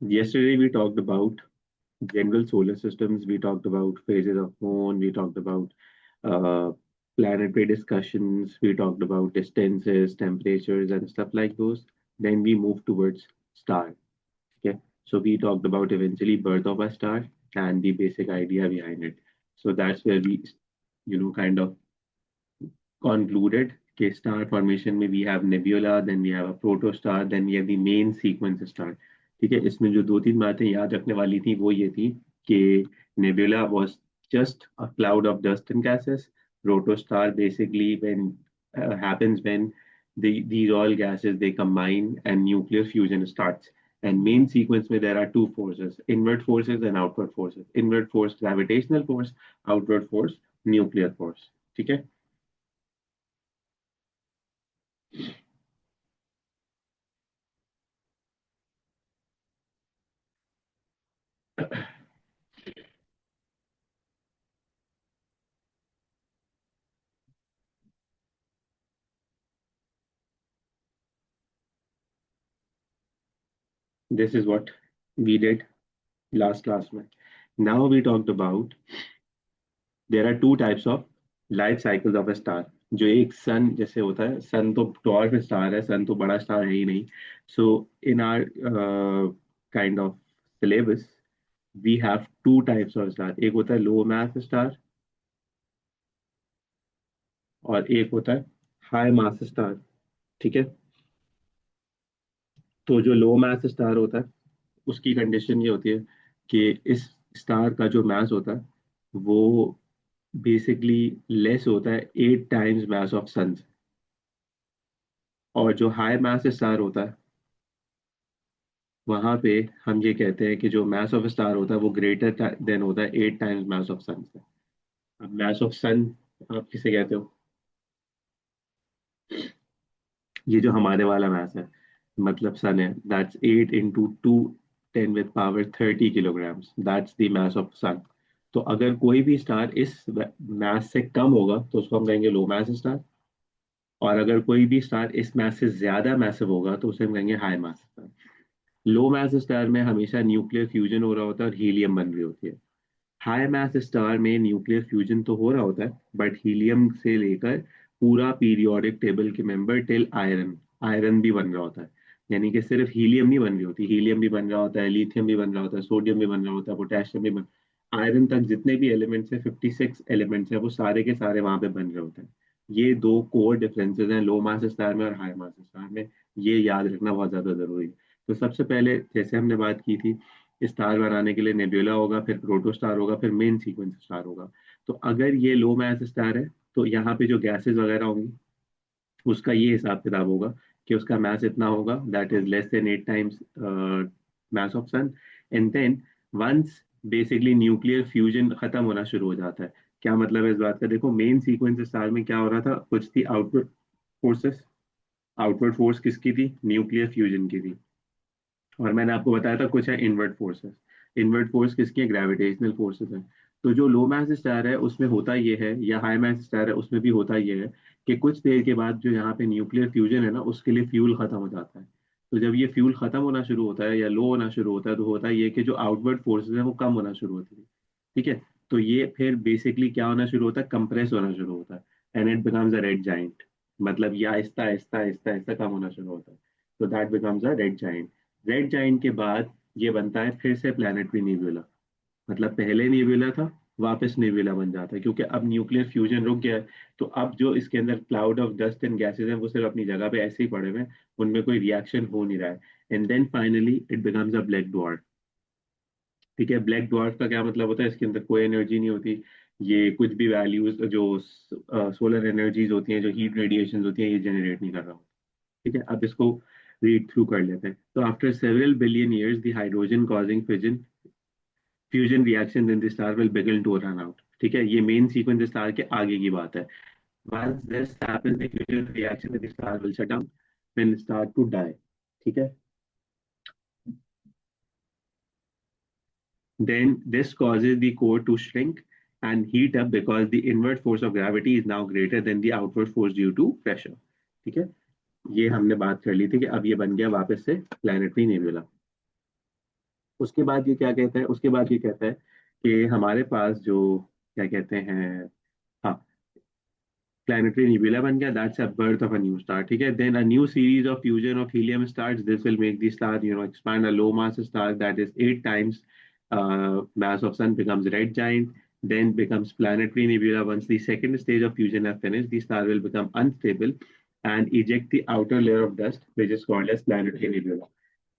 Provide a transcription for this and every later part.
Yesterday we talked about general solar systems. We talked about phases of moon. We talked about uh, planetary discussions. We talked about distances, temperatures, and stuff like those. Then we moved towards star. Okay, so we talked about eventually birth of a star and the basic idea behind it. So that's where we, kind of concluded कि star formation में we have nebula, then we have a protostar, then we have the main sequence star. ठीक है, इसमें जो दो तीन बातें याद रखने वाली थी वो ये थी कि nebula was just a cloud of dust and gases. Protostar basically when happens when these all gases they combine and nuclear fusion starts. And main sequence में there are two forces, inward forces and outward forces. Inward force gravitational force, outward force nuclear force. ठीक है. This is what we did last class में. Now we talked about there are two types of life cycles of a star. जो एक सन जैसे होता है, सन तो dwarf star है, सन तो बड़ा स्टार है ही नहीं. So in our kind of syllabus we have two types of star. एक होता है लो मास स्टार और एक होता है हाई मास स्टार. ठीक है, तो जो लो मास स्टार होता है उसकी कंडीशन ये होती है कि इस स्टार का जो मास होता है वो बेसिकली लेस होता है 8 टाइम्स मास ऑफ सन. और जो हाई मास स्टार होता है वहां पे हम ये कहते हैं कि जो मास ऑफ स्टार होता है वो ग्रेटर देन होता है 8 टाइम्स मास ऑफ सन से. अब मास ऑफ सन आप किसे कहते हो? ये जो हमारे वाला मास है, मतलब सन है, that's 8 into 2 10 with power 30 kilograms. That's the mass of sun. तो अगर कोई भी स्टार इस मास से कम होगा तो उसको हम कहेंगे लो मास स्टार. और अगर कोई भी स्टार इस मास से ज्यादा मैसिव होगा तो उसे हम कहेंगे हाई मास स्टार. लो मास स्टार में हमेशा न्यूक्लियर फ्यूजन हो रहा होता है और हीलियम बन रही होती है. हाई मास स्टार में न्यूक्लियर फ्यूजन तो हो रहा होता है बट हीलियम से लेकर पूरा पीरियोडिक टेबल के मेंबर टिल आयरन, आयरन भी बन रहा होता है. यानी कि सिर्फ हीलियम नहीं बन रही होती, हीलियम भी बन रहा होता है, लिथियम भी बन रहा होता है, सोडियम भी बन रहा होता है, पोटेशियम भी बन, आयरन तक जितने भी एलिमेंट्स हैं 56 एलिमेंट्स हैं वो सारे के सारे वहां पे बन रहे होते हैं. ये दो कोर डिफरेंसेस हैं लो मास स्टार में और हाई मास स्टार में. ये याद रखना बहुत ज्यादा जरूरी है. तो सबसे पहले जैसे हमने बात की थी, स्टार बनाने के लिए नेब्यूला होगा, फिर प्रोटो स्टार होगा, फिर मेन सीक्वेंस स्टार होगा. तो अगर ये लो मास स्टार है तो यहाँ पे जो गैसेस वगैरह होंगी उसका ये हिसाब किताब होगा कि उसका मास इतना होगा that is less than 8 times mass of sun. And then once basically nuclear fusion खत्म होना शुरू हो जाता है. क्या मतलब है इस बात का? देखो मेन सीक्वेंस स्टार में क्या हो रहा था, कुछ थी आउटवर्ड फोर्सेस. आउटवर्ड फोर्स किसकी थी? न्यूक्लियर फ्यूजन की थी. और मैंने आपको बताया था कुछ है इनवर्ट फोर्सेस. इनवर्ट फोर्स किसकी है? ग्रेविटेशनल फोर्सेस है. तो जो लो मास स्टार है उसमें होता ये है, या हाई मास स्टार है उसमें भी होता ये है कि कुछ देर के बाद जो यहाँ पे न्यूक्लियर फ्यूजन है ना उसके लिए फ्यूल खत्म हो जाता है. तो जब ये फ्यूल खत्म होना शुरू होता है या लो होना शुरू होता है तो होता है ये कि जो आउटवर्ड फोर्सेस है वो कम होना शुरू होती है. ठीक है, तो ये फिर बेसिकली क्या होना शुरू होता है? कंप्रेस होना शुरू होता है. And it becomes a red giant. मतलब ये आहिस्ता आहिस्ता आहिस्ता आहिस्ता कम होना शुरू होता है. तो that becomes a red giant. Red giant के बाद ये बनता है फिर से प्लैनेटरी नेबुला. मतलब पहले नेबुला था, वापस नेबुला बन जाता है क्योंकि अब न्यूक्लियर फ्यूजन रुक गया है. तो अब जो इसके अंदर cloud of dust and gases हैं वो सिर्फ अपनी जगह पे ऐसे ही पड़े हुए हैं, उनमें कोई रिएक्शन हो नहीं रहा है. And then finally it becomes a black dwarf. ठीक है, ब्लैक ड्वार्फ का क्या मतलब होता है? इसके अंदर कोई एनर्जी नहीं होती. ये कुछ भी वैल्यूज जो सोलर एनर्जीज होती हैं, जो हीट रेडिएशन होती हैं, ये जनरेट नहीं कर रहा होता. ठीक है, अब इसको रीड थ्रू कर लेते हैं. तो after several billion years the hydrogen causing fission fusion reaction in the star will begin to run out. ठीक है, ये मेन सीक्वेंस स्टार के आगे की बात है. once this happens the fusion reaction with the star will shut down when start to die. ठीक है, then this causes the core to shrink and heat up because the inward force of gravity is now greater than the outward force due to pressure. ठीक है, ये हमने बात कर ली थी कि अब ये बन गया वापस से प्लैनेटरी नेबुला. उसके बाद ये क्या कहता है, उसके बाद ये कहता है कि हमारे पास जो क्या कहते हैं, हाँ, planetary nebula बन गया, that's a birth of a new star, ठीक है. Then a new series of fusion of helium stars, this will make the star, expand. A low mass star that is 8 times mass of sun becomes red giant, then becomes planetary nebula. Once the second stage of fusion has finished, the star will become unstable and eject the outer layer of dust, which is called as planetary nebula.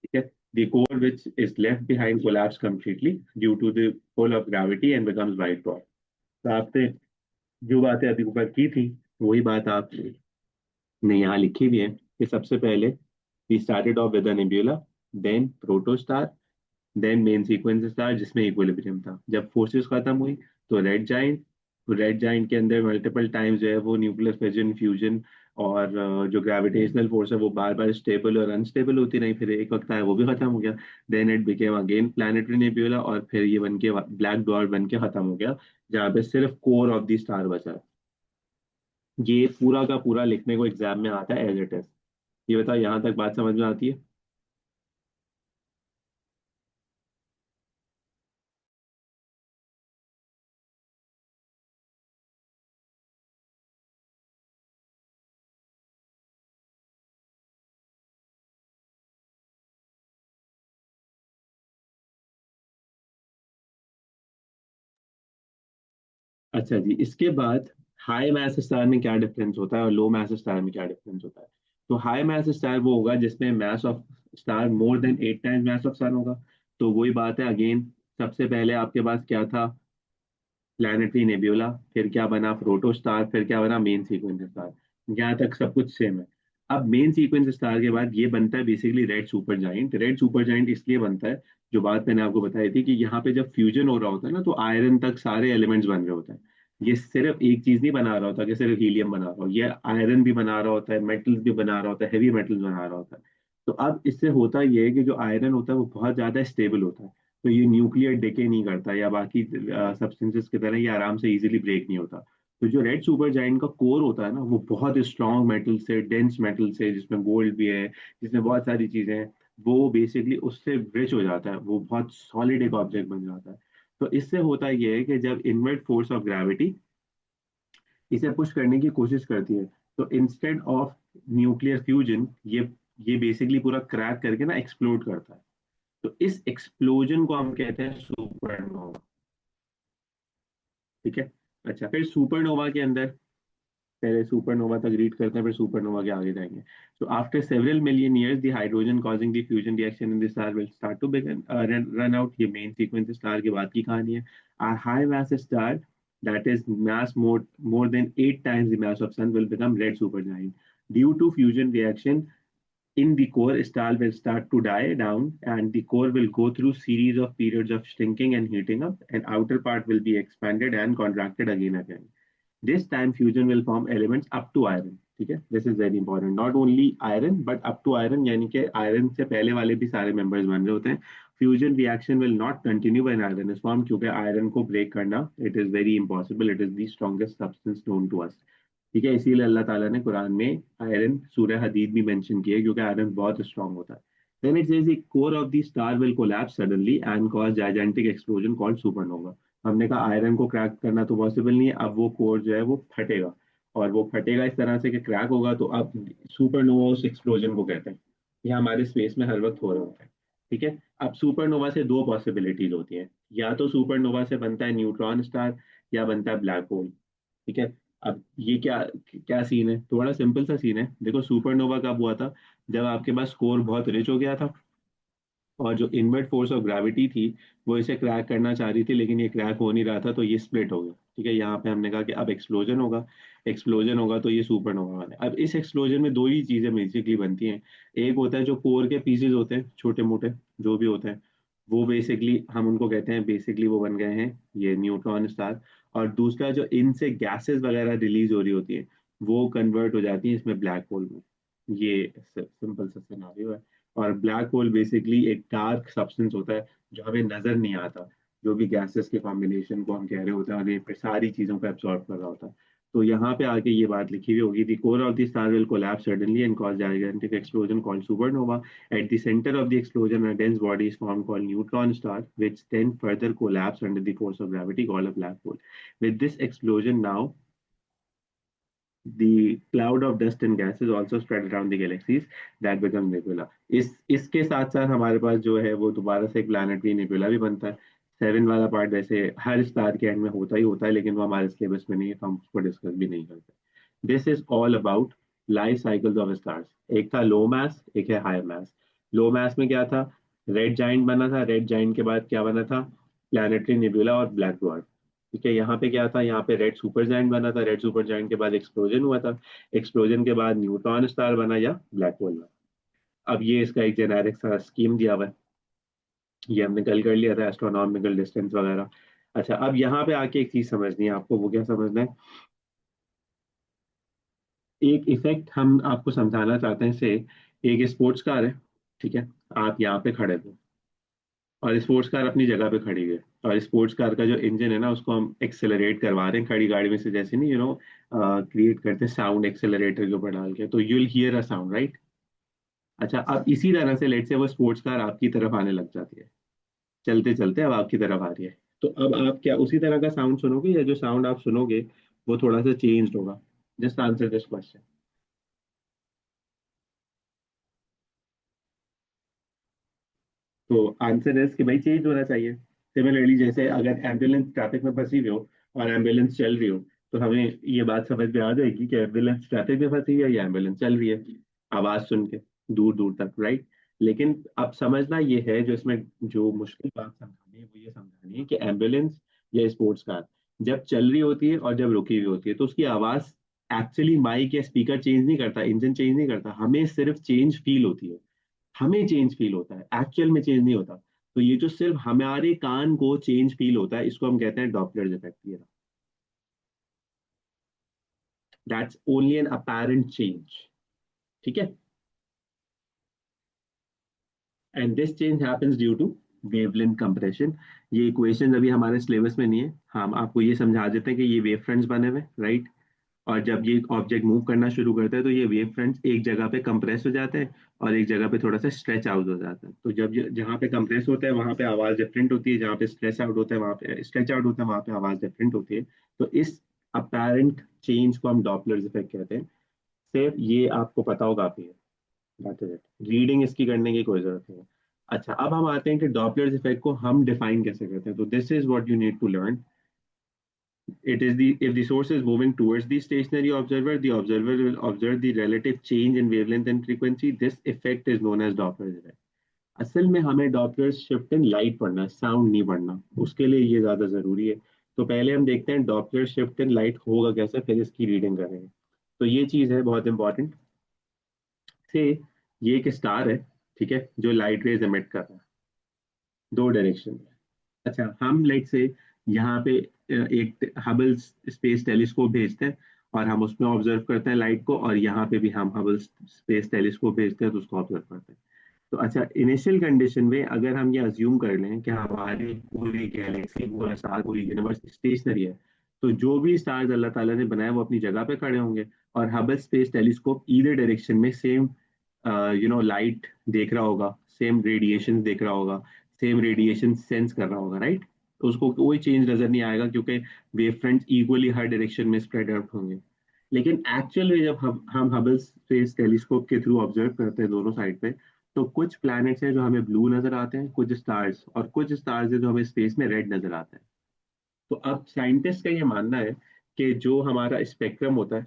ठीक है. The core which is left behind collapse completely due to the pull of gravity and becomes white dwarf. तो आपने जो बातें अभी ऊपर की थी, वही बात आपने यहाँ लिखी भी है कि सबसे पहले we started off with a nebula, then protostar, then main sequence star जिसमें इक्विलिब्रियम था. जब फोर्सेस खत्म हुई तो रेड जाइंट. तो रेड जाइंट के अंदर मल्टीपल टाइम्स जो है वो न्यूक्लियर फिजन फ्यूजन और जो ग्रेविटेशनल फोर्स है वो बार बार स्टेबल और अनस्टेबल होती रही, फिर एक वक्त आया वो भी खत्म हो गया. Then it became again planetary nebula और फिर ये बन के ब्लैक डॉट बन के खत्म हो गया, जहाँ पे सिर्फ कोर ऑफ द स्टार बचा है. ये पूरा का पूरा लिखने को एग्जाम में आता है एज इट इज. ये बताओ, यहाँ तक बात समझ में आती है? अच्छा जी, इसके बाद हाई मैस स्टार में क्या डिफरेंस होता है और लो मैस स्टार में क्या डिफरेंस होता है. तो हाई मैस स्टार वो होगा जिसमें mass of star more than 8 times mass of sun होगा. तो वही बात है अगेन, सबसे पहले आपके पास क्या था, प्लैनेटरी नेब्यूला, फिर क्या बना प्रोटोस्टार, फिर क्या बना मेन सीक्वेंस स्टार. यहाँ तक सब कुछ सेम है. अब मेन सीक्वेंस स्टार के बाद ये बनता है basically red super giant. Red super giant इसलिए बनता है, जो बात मैंने आपको बताई थी कि यहाँ पे जब फ्यूजन हो रहा होता है ना, तो आयरन तक सारे एलिमेंट्स बन रहे होते हैं. ये सिर्फ एक चीज नहीं बना रहा होता कि सिर्फ हीलियम बना रहा हो, ये आयरन भी बना रहा होता है, मेटल्स भी बना रहा होता है, हैवी मेटल्स बना रहा होता है. तो अब इससे होता ये है कि जो आयरन होता है वो बहुत ज्यादा स्टेबल होता है. तो ये न्यूक्लियर डिके नहीं करता या बाकी सब्सटेंसेस की तरह ये आराम से इजीली ब्रेक नहीं होता. तो जो रेड सुपर जाइंट का कोर होता है ना, वो बहुत स्ट्रॉन्ग मेटल से, डेंस मेटल से, जिसमें गोल्ड भी है, जिसमें बहुत सारी चीजें हैं, वो बेसिकली उससे रिच हो जाता है, वो बहुत सॉलिड एक ऑब्जेक्ट बन जाता है. तो इससे होता ये है कि जब इनवर्ट फोर्स ऑफ ग्रेविटी इसे पुश करने की कोशिश करती है, तो इंस्टेड ऑफ न्यूक्लियर फ्यूजन ये बेसिकली पूरा क्रैक करके ना एक्सप्लोड करता है. तो इस एक्सप्लोजन को हम कहते हैं सुपरनोवा. ठीक है. अच्छा, फिर सुपरनोवा के अंदर, पहले सुपरनोवा तक रीड करते हैं फिर सुपरनोवा के आगे जाएंगे. तो after several million years the hydrogen causing the fusion reaction in the star will start to begin run out. ये मेन सीक्वेंस स्टार के बाद की कहानी है. A high mass star that is mass more than 8 times the mass of sun will become red supergiant due to fusion reaction in the core. Star will start to die down and the core will go through series of periods of shrinking and heating up, and outer part will be expanded and contracted again. This time fusion will form elements up to iron. ठीक है, this is very important. Not only iron but up to iron, यानी कि iron से पहले वाले भी सारे members बन रहे होते हैं. Fusion reaction will not continue when iron is form, क्योंकि आयरन को ब्रेक करना it is very impossible, it is the strongest substance known to us. ठीक है, इसीलिए अल्लाह ताला ने कुरान में आयरन सूरह हदीद भी मेंशन किया है, क्योंकि आयरन बहुत स्ट्रांग होता है. Then it says the core of the star will collapse suddenly and cause gigantic explosion called supernova. हमने कहा आयरन को क्रैक करना तो पॉसिबल नहीं है, अब वो कोर जो है वो फटेगा, और वो फटेगा इस तरह से कि क्रैक होगा. तो अब सुपरनोवा उस एक्सप्लोजन को कहते हैं. ये हमारे स्पेस में हर वक्त हो रहा होता है. ठीक है. अब सुपरनोवा से दो पॉसिबिलिटीज होती हैं, या तो सुपरनोवा से बनता है न्यूट्रॉन स्टार या बनता है ब्लैक होल. ठीक है. अब ये क्या क्या सीन है, थोड़ा सिंपल सा सीन है. देखो, सुपरनोवा कब हुआ था, जब आपके पास कोर बहुत रिच हो गया था और जो इनवर्ट फोर्स ऑफ ग्रेविटी थी वो इसे क्रैक करना चाह रही थी, लेकिन ये क्रैक हो नहीं रहा था, तो ये स्प्लिट हो गया. ठीक है. यहाँ पे हमने कहा कि अब एक्सप्लोजन होगा. एक्सप्लोजन होगा तो ये सुपरनोवा बने. अब इस एक्सप्लोजन में दो ही चीजें बेसिकली बनती हैं. एक होता है जो कोर के पीसेज होते हैं, छोटे मोटे जो भी होते हैं, वो बेसिकली हम उनको कहते हैं, बेसिकली वो बन गए हैं ये न्यूट्रॉन स्टार. और दूसरा जो इनसे गैसेस वगैरह रिलीज हो रही होती है, वो कन्वर्ट हो जाती है इसमें ब्लैक होल में. ये सिंपल सा सिनारियो है. और ब्लैक होल बेसिकली एक डार्क सब्सटेंस होता है जो हमें नजर नहीं आता, जो भी गैसेस के कॉम्बिनेशन को हम कह रहे होते हैं और ये फिर सारी चीजों को एब्जॉर्ब कर रहा होता है. तो यहाँ पे आके ये बात लिखी हुई होगी, the core of the star will collapse suddenly and cause gigantic explosion called supernova. At the center of the explosion, a dense body is formed called neutron star, which then further collapse under the force of gravity called a black hole. With this explosion now, the cloud of dust and gas is also spread around the galaxies that become nebula. इसके साथ साथ हमारे पास जो है वो दोबारा से एक प्लैनेट भी नेबुला भी बनता है। सेवन वाला पार्ट वैसे हर स्टार के एंड में होता ही होता है, लेकिन वो हमारे सिलेबस में नहीं है, तो हम उसको डिस्कस भी नहीं करते। This is all about life cycles of stars. एक था लो मास, एक है हाई मास। लो मास में क्या था? रेड जाइंट बना था। रेड जाइंट के बाद क्या बना था? प्लैनेटरी नेबुला और ब्लैक ड्वार्फ। ठीक है, यहाँ पे क्या था? यहाँ पे रेड सुपर जायंट बना था। रेड सुपर जायंट के बाद एक्सप्लोजन हुआ था। एक्सप्लोजन के बाद न्यूट्रॉन स्टार बना या ब्लैक होल बना। अब ये इसका एक जेनेरिक सा स्कीम दिया हुआ है, ये हमने कल कर लिया था, एस्ट्रोनॉमिकल डिस्टेंस वगैरह। अच्छा, अब यहाँ पे आके एक चीज समझनी है आपको। वो क्या समझना है? एक इफेक्ट हम आपको समझाना चाहते हैं से। एक स्पोर्ट्स कार है, ठीक है, आप यहाँ पे खड़े थे और स्पोर्ट्स कार अपनी जगह पे खड़ी है, और स्पोर्ट्स कार का जो इंजन है ना उसको हम एक्सेलरेट करवा रहे हैं खड़ी गाड़ी में से, जैसे नहीं क्रिएट करते साउंड एक्सेलरेटर के ऊपर डाल के, तो you'll here a sound, right? अच्छा, अब इसी तरह से लेट से वो स्पोर्ट्स कार आपकी तरफ आने लग जाती है, चलते चलते अब आपकी तरफ आ रही है। तो अब आप क्या उसी तरह का साउंड सुनोगे, या जो साउंड आप सुनोगे वो थोड़ा सा चेंज होगा? Just answer this question. तो आंसर इज कि भाई चेंज होना चाहिए। सिमिलरली जैसे अगर एम्बुलेंस ट्रैफिक में फंसी हुई हो और एम्बुलेंस चल रही हो, तो हमें ये बात समझ में आ जाएगी कि एम्बुलेंस ट्रैफिक में फंसी है या एम्बुलेंस चल रही है, आवाज सुन के दूर दूर तक, राइट? लेकिन अब समझना ये है, जो इसमें जो मुश्किल बात समझानी है वो ये समझानी है कि एम्बुलेंस या स्पोर्ट्स कार जब चल रही होती है और जब रुकी हुई होती है, तो उसकी आवाज एक्चुअली माइक या स्पीकर चेंज नहीं करता, इंजन चेंज नहीं करता, हमें सिर्फ चेंज फील होती है। हमें चेंज फील होता है, एक्चुअल में चेंज नहीं होता। तो ये जो सिर्फ हमारे कान को चेंज फील होता है, इसको हम कहते हैं डॉपलर इफेक्ट। ये that's only an apparent change. ठीक है, and this change happens due to wavelength compression. ये इक्वेशन अभी हमारे सिलेबस में नहीं है, हम आपको ये समझा देते हैं कि ये वेव फ्रंट्स बने हुए, राइट? और जब ये ऑब्जेक्ट मूव करना शुरू करता है, तो ये वेव फ्रंट्स एक जगह पे कंप्रेस हो जाते हैं और एक जगह पे थोड़ा सा स्ट्रेच आउट हो जाता है। तो जब जहाँ पे कंप्रेस होता है वहां पे आवाज डिफरेंट होती है, जहाँ पे स्ट्रेच आउट होता है वहां पे स्ट्रेच आउट होता है, वहां पे आवाज डिफरेंट होती है। तो इस अपेरेंट चेंज को हम डॉपलर्स इफेक्ट कहते हैं। सिर्फ ये आपको पता होगा, आप ये दैट इज इट, रीडिंग इसकी करने की कोई जरूरत नहीं है। अच्छा, अब हम आते हैं कि डॉपलर्स इफेक्ट को हम डिफाइन कैसे करते हैं। तो this is what you need to learn. It is the if the source is moving towards the stationary observer, the observer will observe the relative change in wavelength and frequency. This effect is known as Doppler's effect. असल में हमें Doppler shift in light पढ़ना है, sound नहीं पढ़ना, उसके लिए ये ज्यादा जरूरी है। तो पहले हम देखते हैं डॉपलर शिफ्ट इन लाइट होगा कैसे, फिर इसकी रीडिंग करेंगे। तो ये चीज है बहुत इंपॉर्टेंट। से ये एक स्टार है, ठीक है, जो लाइट रेज एमिट कर रहा है दो डायरेक्शन में। अच्छा, हम लाइट से यहाँ पे एक हबल स्पेस टेलीस्कोप भेजते हैं और हम उसमें ऑब्जर्व करते हैं लाइट को, और यहाँ पे भी हम हबल स्पेस टेलीस्कोप भेजते हैं तो उसको ऑब्जर्व करते हैं। तो अच्छा, इनिशियल कंडीशन में अगर हम ये अज्यूम कर लें कि हमारी पूरी गैलेक्सी, पूरा स्टार, पूरी यूनिवर्स स्टेशनरी है, तो जो भी स्टार्स अल्लाह ताला ने बनाए वो अपनी जगह पे खड़े होंगे, और Hubble space telescope either direction में सेम लाइट देख रहा होगा, सेम रेडिएशन देख रहा होगा, सेम रेडिएशन सेंस कर रहा होगा, राइट? तो उसको कोई चेंज नजर नहीं आएगा, क्योंकि वेव फ्रंट्स इक्वली हर डायरेक्शन में स्प्रेड आउट होंगे। लेकिन एक्चुअल में जब हम हबल स्पेस टेलीस्कोप के थ्रू ऑब्जर्व करते हैं दोनों साइड पे, तो कुछ प्लैनेट्स हैं जो हमें ब्लू नजर आते हैं, कुछ स्टार्स, और कुछ स्टार्स हैं जो हमें स्पेस में रेड नजर आते हैं। तो अब साइंटिस्ट का ये मानना है कि जो हमारा स्पेक्ट्रम होता है,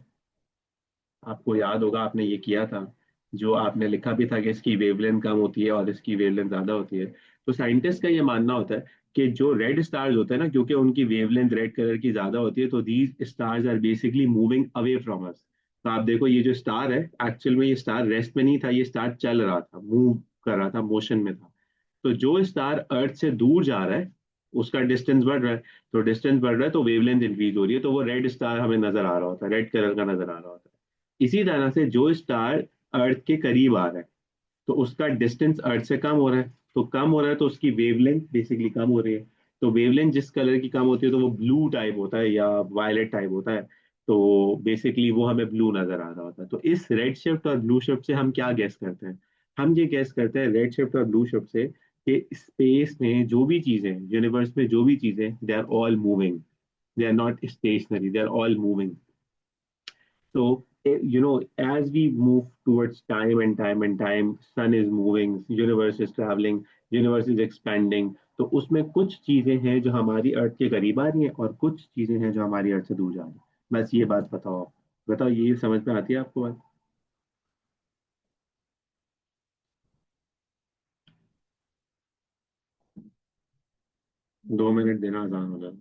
आपको याद होगा आपने ये किया था, जो आपने लिखा भी था कि इसकी वेवलेंथ कम होती है और इसकी वेवलेंथ ज्यादा होती है। तो साइंटिस्ट का ये मानना होता है कि जो रेड स्टार्स होते हैं ना, क्योंकि उनकी वेवलेंथ रेड कलर की ज्यादा होती है, तो these stars are basically moving away from us. तो आप देखो, ये जो स्टार है, एक्चुअल में ये स्टार रेस्ट में नहीं था, ये स्टार चल रहा था, मूव कर रहा था, मोशन में था। तो जो स्टार अर्थ से दूर जा रहा है उसका डिस्टेंस बढ़ रहा है। तो डिस्टेंस बढ़ रहा है तो वेवलेंथ इंक्रीज हो रही है, तो वो रेड स्टार हमें नजर आ रहा होता है, रेड कलर का नजर आ रहा होता है। इसी तरह से जो स्टार अर्थ के करीब आ रहा है, तो उसका डिस्टेंस अर्थ से कम हो रहा है, तो कम हो रहा है तो उसकी वेवलेंथ बेसिकली कम हो रही है। तो वेवलेंथ जिस कलर की कम होती है तो वो ब्लू टाइप होता है या वायलेट टाइप होता है। तो बेसिकली वो हमें ब्लू नजर आ रहा होता है। तो इस रेड शिफ्ट और ब्लू शिफ्ट से हम क्या गेस करते हैं? हम ये गेस करते हैं रेड शिफ्ट और ब्लू शिफ्ट से कि स्पेस में जो भी चीजें, यूनिवर्स में जो भी चीजें, they are all moving, they are not stationary, they are all moving. So as we move towards time and time and time, sun is moving, universe is traveling, universe is expanding. तो उसमें कुछ चीजें हैं जो हमारी अर्थ के करीब आ रही हैं और कुछ चीजें हैं जो हमारी अर्थ से दूर जा रही हैं। बस ये बात बताओ आप। बताओ, ये समझ में आती है आपको बात? 2 मिनट देना आसान हो जाए।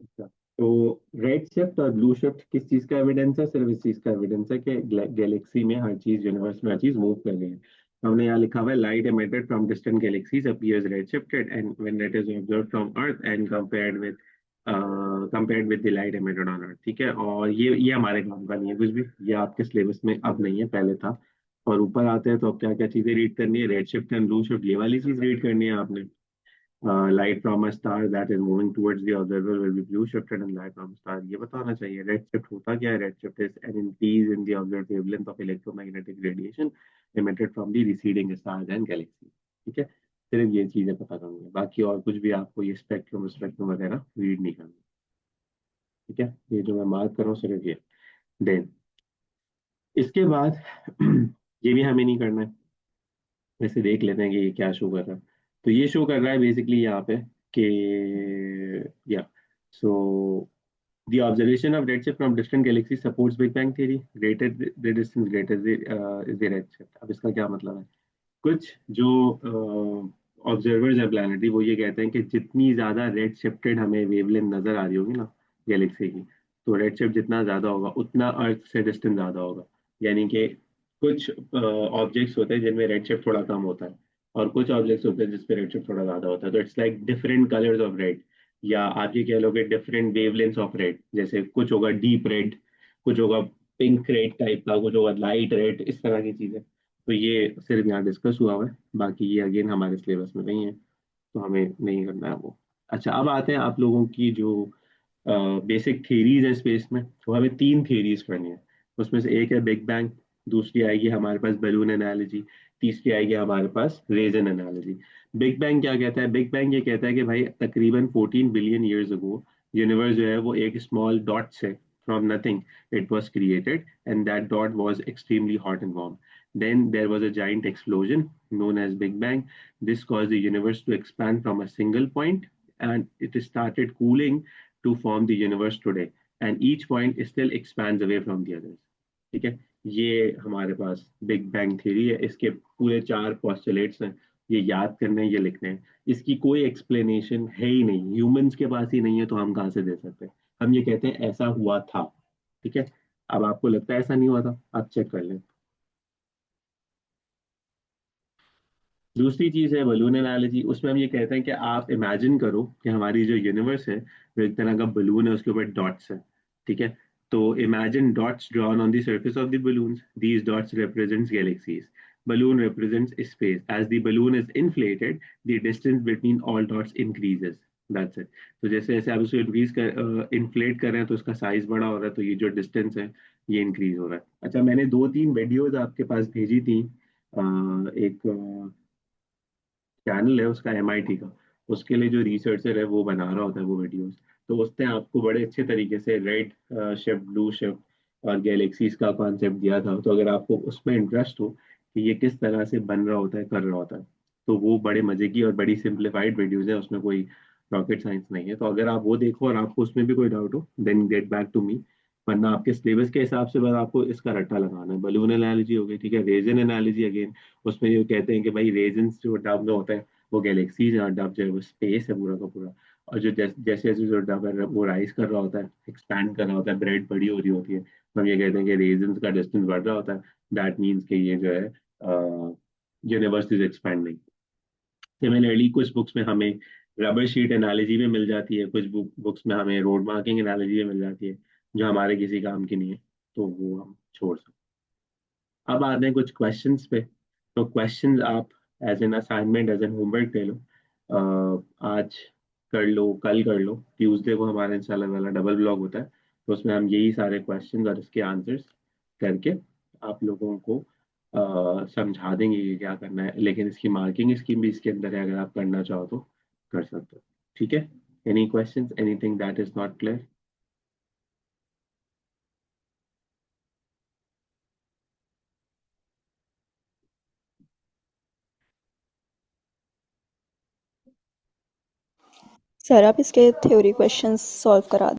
अच्छा, तो रेड शिफ्ट और ब्लू शिफ्ट किस चीज का एविडेंस है? सिर्फ इस चीज का एविडेंस है कि गैलेक्सी में हर चीज, यूनिवर्स में हर चीज मूव कर रही है। हमने यहाँ लिखा हुआ है light emitted from distant galaxies appears red shifted and when it is observed from earth and compared with the light emitted on earth. ठीक है, और ये हमारे काम का नहीं है कुछ भी, ये आपके सिलेबस में अब नहीं है, पहले था। और ऊपर आते हैं तो अब क्या क्या चीजें रीड करनी है? Red shift and blue shift, ये वाली चीज रीड करनी है आपने। Light from a star that is moving towards the observer will be blue shifted and light from a star, ये बताना चाहिए। रेड शिफ्ट होता क्या है? Red shift is an increase in the observed wavelength of electromagnetic radiation emitted from the receding stars and galaxies। ठीक है, सिर्फ ये चीजें पता करनी है, बाकी और कुछ भी आपको ये स्पेक्ट्रम स्पेक्ट्रम वगैरह रीड नहीं करना। ठीक है, ये जो मैं मार्क कर रहा हूँ सिर्फ ये। देन इसके बाद ये भी हमें नहीं करना है। वैसे देख लेते हैं कि ये क्या शो कर रहा है। तो ये शो कर रहा है बेसिकली यहाँ पे कि या सो the observation of redshift from distant galaxies supports Big Bang theory. Greater the distance, greater is the redshift। अब इसका क्या मतलब है? कुछ जो ऑब्जर्वर्स है प्लानिटरी, वो ये कहते हैं कि जितनी ज्यादा रेड शिफ्टेड हमें वेवलेंथ नजर आ रही होगी ना गैलेक्सी की, तो रेड शिफ्ट जितना ज्यादा होगा उतना अर्थ से डिस्टेंस ज्यादा होगा। यानी कि कुछ ऑब्जेक्ट्स होते हैं जिनमें रेड शिफ्ट थोड़ा कम होता है, और कुछ ऑब्जेक्ट्स होते हैं जिसपे रेड शिफ्ट थोड़ा ज्यादा होता है। तो it's like different colours of red, या आप ये कह लो कि डिफरेंट वेवलेंथ्स ऑफ रेड। जैसे कुछ होगा डीप रेड, कुछ होगा पिंक रेड टाइप का, कुछ होगा लाइट रेड, इस तरह की चीजें। तो ये सिर्फ यहाँ डिस्कस हुआ हुआ है, बाकी ये अगेन हमारे सिलेबस में नहीं है, तो हमें नहीं करना है वो। अच्छा, अब आते हैं आप लोगों की जो बेसिक थेरीज है स्पेस में। तो हमें तीन थेरीज करनी है। उसमें से एक है बिग बैंग, दूसरी आएगी हमारे पास बलून एनालॉजी, तीसरी आएगी हमारे पास रेजन एनालॉजी। बिग बैंग क्या कहता है? बिग बैंग ये कहता है कि भाई तकरीबन 14 बिलियन ईयर्स अगो यूनिवर्स जो है वो एक स्मॉल डॉट से, from nothing it was created, and that dot was extremely hot and warm. Then there was a giant explosion known as Big Bang. This caused the universe to expand from a single point, and it started cooling to form the universe today. And each point still expands away from the others। ठीक है, ये हमारे पास big bang theory है। इसके पूरे चार postulates हैं, ये याद करने हैं, ये लिखने हैं। इसकी कोई एक्सप्लेनेशन है ही नहीं, ह्यूमंस के पास ही नहीं है, तो हम कहाँ से दे सकते हैं? हम ये कहते हैं ऐसा हुआ था। ठीक है, अब आपको लगता है ऐसा नहीं हुआ था? आप चेक कर लें। दूसरी चीज है बलून एनालॉजी। उसमें हम ये कहते हैं कि आप इमेजिन करो कि हमारी जो यूनिवर्स है वो एक तरह का बलून है, उसके ऊपर डॉट्स है। ठीक है, तो imagine dots drawn on the surface of the balloons. These dots represents galaxies. Balloon represents space. As the balloon is inflated, the distance between all dots increases. That's it. तो जैसे जैसे आप उसको इन्फ्लेट कर रहे हैं तो उसका साइज बड़ा हो रहा है, तो ये जो डिस्टेंस है ये इंक्रीज हो रहा है। अच्छा, मैंने दो तीन वीडियोज आपके पास भेजी थी। एक चैनल है उसका एमआईटी का, उसके लिए जो रिसर्चर है वो बना रहा होता है वो वीडियोस। तो उसने आपको बड़े अच्छे तरीके से रेड शिफ्ट, ब्लू शिफ्ट और गैलेक्सीज का कॉन्सेप्ट दिया था। तो अगर आपको उसमें इंटरेस्ट हो कि ये किस तरह से बन रहा होता है, कर रहा होता है, तो वो बड़े मजे की और बड़ी सिंप्लीफाइड वीडियोस है, उसमें कोई रॉकेट साइंस नहीं है। तो अगर आप वो देखो और आपको उसमें भी कोई डाउट हो, then get back to me. वरना आपके सिलेबस के हिसाब से बस आपको इसका रट्टा लगाना है। बलून एनालॉजी हो गई, ठीक है। रेजन एनालॉजी अगेन, उसमें ये कहते हैं कि भाई रेजन जो डब में होता है वो गैलेक्सीज है, और डब जो है वो स्पेस है पूरा का पूरा। और जो जैसे जैसे जैसे जो डब है वो राइज कर रहा होता है, एक्सपैंड कर रहा होता है, ब्रेड बड़ी हो रही होती है, तो हम ये कहते हैं कि रेजन का डिस्टेंस बढ़ रहा होता है। दैट मीन्स कि ये जो है यूनिवर्स इज एक्सपैंडिंग। सिमिलरली कुछ बुक्स में हमें रबर शीट एनालॉजी में मिल जाती है, कुछ बुक्स में हमें रोड मार्किंग एनालॉजी में मिल जाती है, जो हमारे किसी काम की नहीं है, तो वो हम छोड़ सकते हैं। अब आते हैं कुछ क्वेश्चंस पे। तो क्वेश्चंस आप as an assignment, as an homework ले लो। आज कर लो, कल कर लो। ट्यूसडे को हमारा इंशाल्लाह वाला डबल ब्लॉग होता है, तो उसमें हम यही सारे क्वेश्चंस और इसके आंसर्स करके आप लोगों को समझा देंगे कि क्या करना है। लेकिन इसकी मार्किंग स्कीम भी इसके अंदर है, अगर आप करना चाहो तो कर सकते हो। ठीक है। Any questions, anything that is not clear? Sir आप इसके थ्योरी क्वेश्चंस सॉल्व करा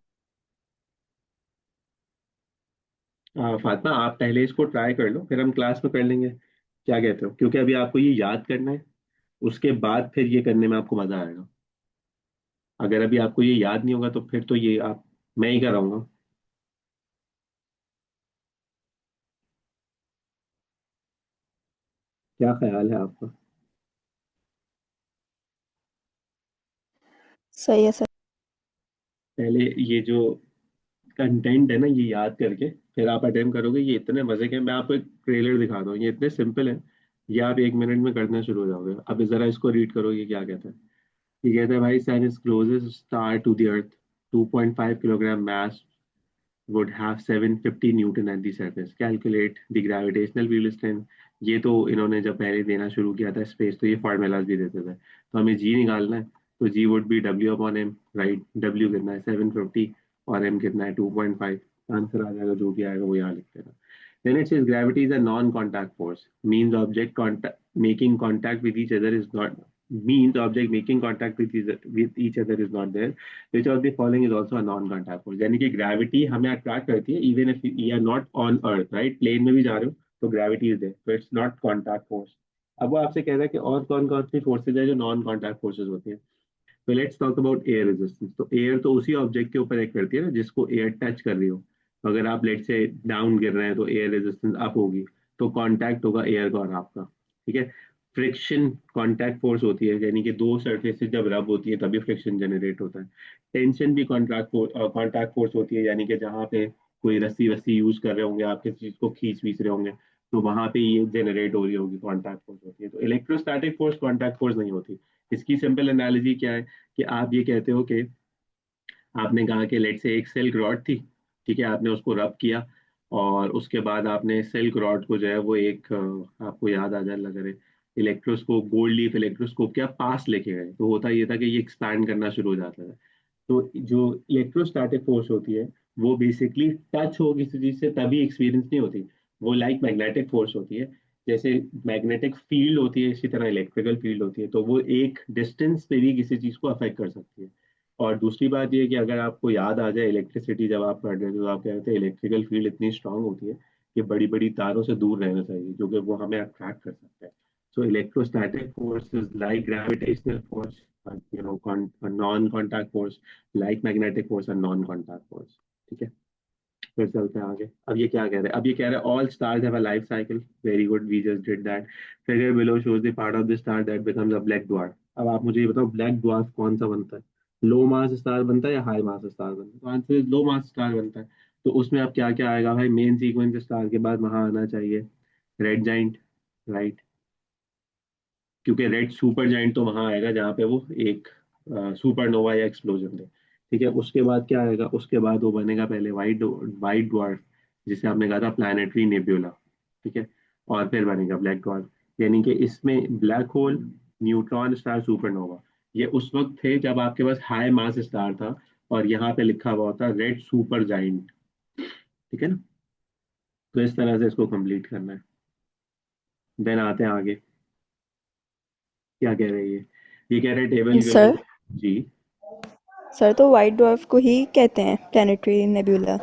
फातिमा, आप पहले इसको ट्राई कर लो, फिर हम क्लास में कर लेंगे। क्या कहते हो? क्योंकि अभी आपको ये याद करना है, उसके बाद फिर ये करने में आपको मजा आएगा। अगर अभी आपको ये याद नहीं होगा तो फिर तो ये आप, मैं ही कराऊंगा। क्या ख्याल है आपका? सही है सर। पहले ये जो कंटेंट है ना, ये याद करके फिर आप अटेम्प्ट करोगे, ये इतने मजे के हैं। मैं आपको एक ट्रेलर दिखा दूँ, ये इतने सिंपल है, ये आप 1 मिनट में करना शुरू हो जाओगे। अब जरा इसको रीड करो, ये क्या कहता है। ये कहता है, भाई sun is closest star to the earth, 2.5 kilogram mass would have 750 newton at the surface, calculate the gravitational field strength. ये तो इन्होंने जब पहले देना शुरू किया था स्पेस, तो ये फार्मूलाज भी देते थे। तो हमें जी निकालना है, तो g would be W upon M, right. W कितना है? 750, और एम कितना है? 2.5। आंसर आ जाएगा, जो भी आएगा वो यहाँ लिख देना। Then it says gravity is a non-contact force. Means object contact making contact with each other is not means object making contact with each other is not there. Which of the following is also a non-contact force? यानी कि gravity हमें attract करती है even if you are not on earth, right. Plane में भी जा रहे हो तो ग्रेविटी इज देयर, तो इट्स नॉट कॉन्टैक्ट फोर्स। अब वो आपसे कह रहा है कि और कौन कौन सी फोर्सेज है जो नॉन कॉन्टैक्ट फोर्सेज होती है। तो let's talk about air resistance. तो एयर तो उसी ऑब्जेक्ट के ऊपर एक्ट करती है ना जिसको एयर टच कर रही हो। तो अगर आप लेट से डाउन गिर रहे हैं तो एयर रेजिस्टेंस अप होगी, तो कांटेक्ट होगा एयर का और आपका। ठीक है। फ्रिक्शन कांटेक्ट फोर्स होती है, यानी कि दो सरफेसेस जब रब होती है तभी फ्रिक्शन जनरेट होता है। टेंशन भी कांटेक्ट फोर्स होती है, यानी कि जहाँ पे कोई रस्सी वस्सी यूज कर रहे होंगे, आप किसी चीज को खींच वीच रहे होंगे, तो वहां पे ये जनरेट हो रही होगी, कांटेक्ट फोर्स होती है। तो इलेक्ट्रोस्टैटिक फोर्स कांटेक्ट फोर्स नहीं होती। इसकी सिंपल एनालिजी क्या है कि आप ये कहते हो कि आपने कहा कि लेट से एक सिल्क रॉड थी, ठीक है, आपने उसको रब किया, और उसके बाद आपने सिल्क रॉड को जो है वो एक आपको याद आ जाए लग रहे, इलेक्ट्रोस्कोप, गोल्ड लीफ इलेक्ट्रोस्कोप के आप पास लेके गए, तो होता ये था कि ये एक्सपैंड करना शुरू हो जाता था। तो जो इलेक्ट्रोस्टैटिक फोर्स होती है वो बेसिकली टच हो किसी चीज से तभी एक्सपीरियंस नहीं होती। वो लाइक मैग्नेटिक फोर्स होती है। जैसे मैग्नेटिक फील्ड होती है, इसी तरह इलेक्ट्रिकल फील्ड होती है, तो वो एक डिस्टेंस पे भी किसी चीज को अफेक्ट कर सकती है। और दूसरी बात ये है कि अगर आपको याद आ जाए इलेक्ट्रिसिटी जब आप पढ़ रहे थे, तो आप कह रहे थे इलेक्ट्रिकल फील्ड इतनी स्ट्रांग होती है कि बड़ी बड़ी तारों से दूर रहना चाहिए, जो कि वो हमें अट्रैक्ट कर सकता है। सो electrostatic force is like gravitational force, non contact force, like magnetic force and non contact force. ठीक है। फिर चलते हैं आगे। अब ये क्या कह रहे हैं? अब ये कह रहे हैं all stars have a life cycle. Very good, we just did that. Figure below shows the part of the star that becomes a black dwarf. अब आप मुझे ये बताओ, ब्लैक ड्वार्फ कौन सा बनता है? लो मास स्टार बनता है या हाई मास स्टार बनता है? तो answer is low mass star बनता है। तो उसमें अब क्या क्या आएगा भाई, मेन सीक्वेंस स्टार के बाद वहां आना चाहिए रेड जाइंट, राइट, क्योंकि रेड सुपर जाइंट तो वहां आएगा जहाँ पे वो एक सुपरनोवा या एक्सप्लोजन थे। ठीक है, उसके बाद क्या आएगा, उसके बाद वो बनेगा पहले वाइट वाइट ड्वार्फ, जिसे आपने कहा था प्लैनेटरी नेब्यूला। ठीक है, और फिर बनेगा ब्लैक ड्वार्फ। यानी कि इसमें black hole, neutron star, supernova, ये उस वक्त थे जब आपके पास हाई मास स्टार था, और यहाँ पे लिखा हुआ होता रेड सुपर जाइंट। ठीक है ना, तो इस तरह से इसको कंप्लीट करना है। देन आते हैं आगे, क्या कह रहे हैं ये कह रहे हैं टेबल सर जी। सर तो वाइट डॉर्फ को ही कहते हैं प्लैनेटरी नेबुला।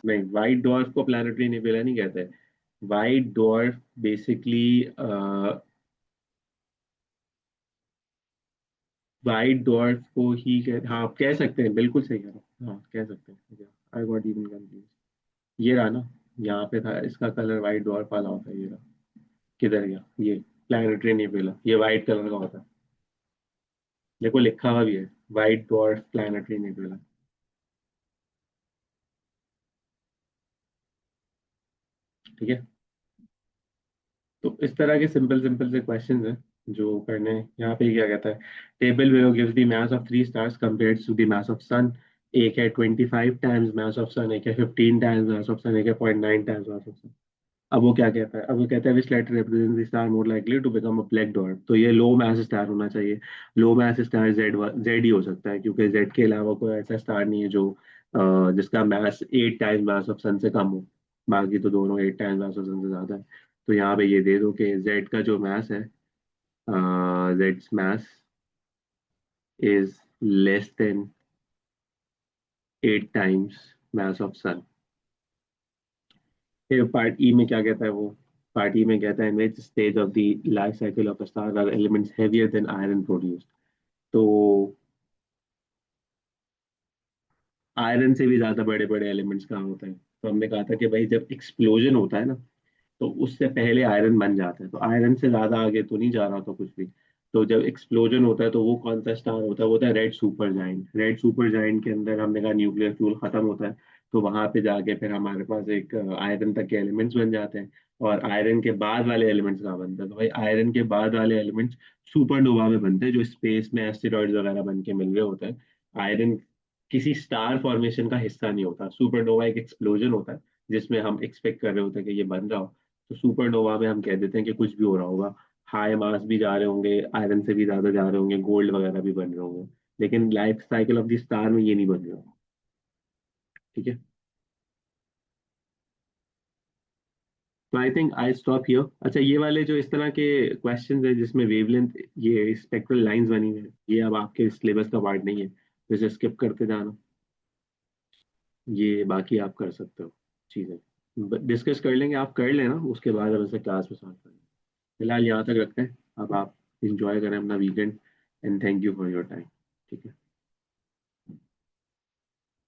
नहीं, वाइट डॉर्फ को प्लैनेटरी नेबुला नहीं कहते। White dwarf basically, white dwarf को ही हाँ आप कह सकते हैं, बिल्कुल सही कह रहा हूँ, हाँ कह सकते हैं। I got even confuse. ये रहा ना, यहाँ पे था इसका कलर वाइट डॉर्फ वाला होता है, ये रहा, किधर गया ये, प्लैनेटरी नेबुला ये वाइट कलर का होता है, देखो लिखा हुआ भी है, वाइट डॉर्फ प्लैनेटरी नेबुला। ठीक है, तो इस तरह के सिंपल सिंपल से क्वेश्चंस हैं जो करने हैं। यहाँ पे क्या कहता है, table below gives the mass of three stars compared to the mass of sun. एक है 25 टाइम्स मास ऑफ सन, एक है 15 टाइम्स मास ऑफ सन, एक है 0.9 टाइम्स मास ऑफ सन। अब वो क्या कहता है, अब वो कहता है which letter represent the star more likely to become a black dot. तो ये लो मास स्टार होना चाहिए। Low mass star Z, Z ही हो सकता है, क्योंकि जेड के अलावा कोई ऐसा स्टार नहीं है जो जिसका मास 8 टाइम्स मास ऑफ सन से कम हो। बाकी तो दोनों 8 टाइम्स मास ऑफ सन से ज्यादा है। तो यहाँ पे ये दे दो कि जेड का जो मास है, जेड्स mass is less than 8 times mass of sun. फिर पार्ट ई में क्या कहता है वो, पार्ट ई में कहता है in which stage of the life cycle of a star are elements heavier than iron produced. तो आयरन से भी ज्यादा बड़े बड़े एलिमेंट्स कहाँ होते हैं, तो हमने कहा था कि भाई जब एक्सप्लोजन होता है ना, तो उससे पहले आयरन बन जाता है, तो आयरन से ज्यादा आगे तो नहीं जा रहा था कुछ भी। तो जब एक्सप्लोजन होता है तो वो कौन सा स्टार होता है, वो होता है red super giant. Red super giant के अंदर हमने कहा न्यूक्लियर फ्यूल खत्म होता है, तो वहां पे जाके फिर हमारे पास एक आयरन तक के एलिमेंट्स बन जाते हैं। और आयरन के बाद वाले एलिमेंट्स कहाँ बनते हैं, तो भाई आयरन के बाद वाले एलिमेंट्स सुपरनोवा में बनते हैं, जो स्पेस में एस्टेरॉइड्स वगैरह बन के मिल रहे होते हैं। आयरन किसी स्टार फॉर्मेशन का हिस्सा नहीं होता। सुपरनोवा एक एक्सप्लोजन होता है जिसमें हम एक्सपेक्ट कर रहे होते हैं कि ये बन रहा हो। तो सुपरनोवा में हम कह देते हैं कि कुछ भी हो रहा होगा, हाई मास भी जा रहे होंगे, आयरन से भी ज्यादा जा रहे होंगे, गोल्ड वगैरह भी बन रहे होंगे, लेकिन life cycle of the star में ये नहीं बन रहा। ठीक है, तो I think I stop here. अच्छा, ये वाले जो इस तरह के क्वेश्चंस है जिसमें वेवलेंथ, ये स्पेक्ट्रल लाइंस बनी है, ये अब आपके सिलेबस का पार्ट नहीं है, तो इसे स्किप करते जाना। ये बाकी आप कर सकते हो चीज़ें, डिस्कस कर लेंगे, आप कर लेना, उसके बाद हम इसे क्लास में सॉल्व करेंगे। फिलहाल यहाँ तक रखते हैं, अब आप इंजॉय करें अपना weekend, and thank you for your time. ठीक है।